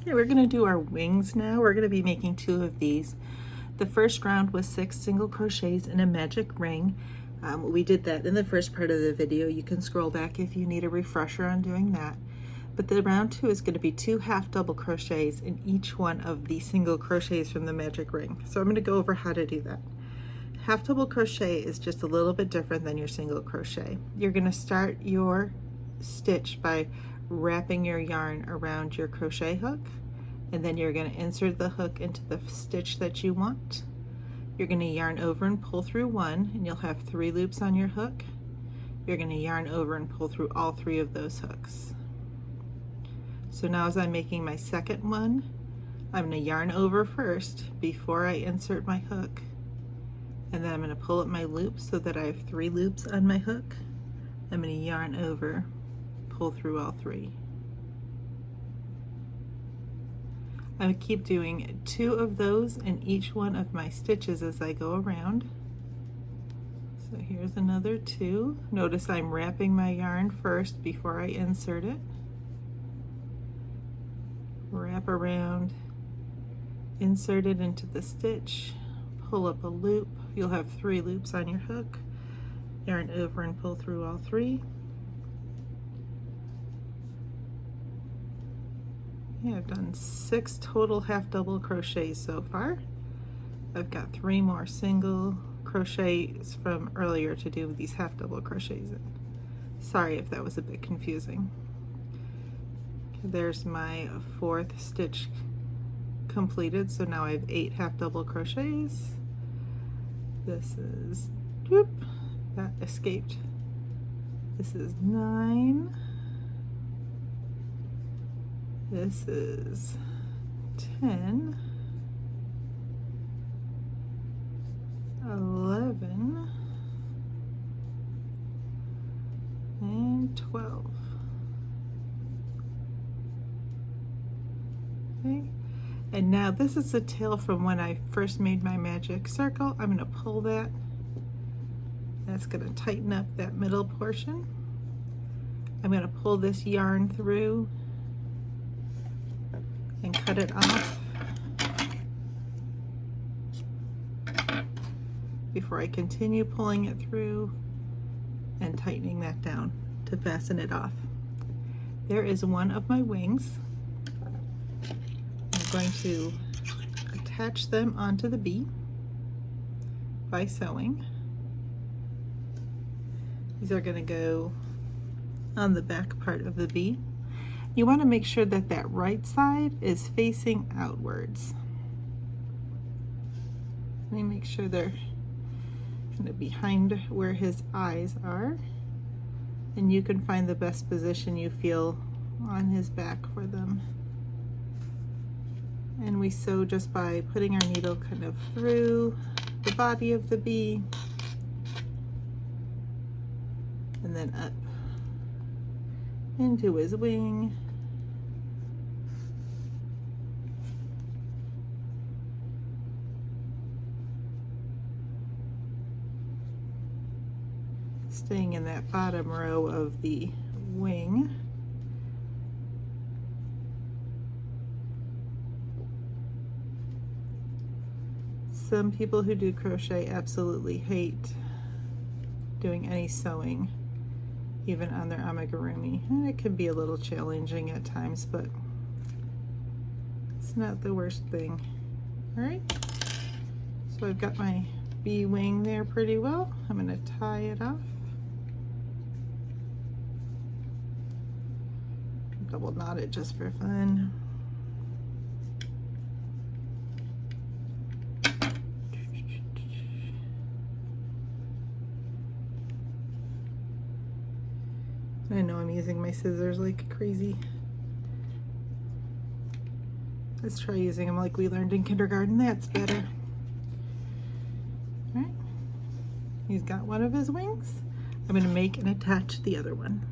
Okay, we're going to do our wings now. We're going to be making 2 of these. The first round was 6 single crochets in a magic ring. We did that in the first part of the video. You can scroll back if you need a refresher on doing that. But the round 2 is going to be 2 half double crochets in each one of the single crochets from the magic ring. So I'm going to go over how to do that. Half double crochet is just a little bit different than your single crochet. You're going to start your stitch by wrapping your yarn around your crochet hook, and then you're going to insert the hook into the stitch that you want. You're going to yarn over and pull through 1, and you'll have 3 loops on your hook. You're going to yarn over and pull through all 3 of those hooks. So now as I'm making my second one, I'm going to yarn over first before I insert my hook, and then I'm going to pull up my loops so that I have 3 loops on my hook. I'm going to yarn over, pull through all 3. I'm going to keep doing 2 of those in each one of my stitches as I go around. So here's another 2. Notice I'm wrapping my yarn first before I insert it. Wrap around, insert it into the stitch, pull up a loop. You'll have 3 loops on your hook. Yarn over and pull through all 3. Yeah, I've done 6 total half double crochets so far. I've got 3 more single crochets from earlier to do these half double crochets in. Sorry if that was a bit confusing. Okay, there's my 4th stitch completed, so now I have 8 half double crochets. This is, whoop, that escaped. This is 9. This is 10, 11, and 12. Okay, and now this is the tail from when I first made my magic circle. I'm going to pull that. That's going to tighten up that middle portion. I'm going to pull this yarn through and cut it off before I continue pulling it through and tightening that down to fasten it off. There is one of my wings. I'm going to attach them onto the bee by sewing. These are going to go on the back part of the bee. You want to make sure that that right side is facing outwards. Let me make sure they're kind of behind where his eyes are, and you can find the best position you feel on his back for them. And we sew just by putting our needle kind of through the body of the bee and then up into his wing. Staying in that bottom row of the wing. Some people who do crochet absolutely hate doing any sewing, even on their amigurumi, and it can be a little challenging at times, but it's not the worst thing. All right, so I've got my bee wing there pretty well. I'm going to tie it off. Double knot it just for fun. I know I'm using my scissors like crazy. Let's try using them like we learned in kindergarten. That's better. All right, he's got one of his wings. I'm going to make and attach the other one.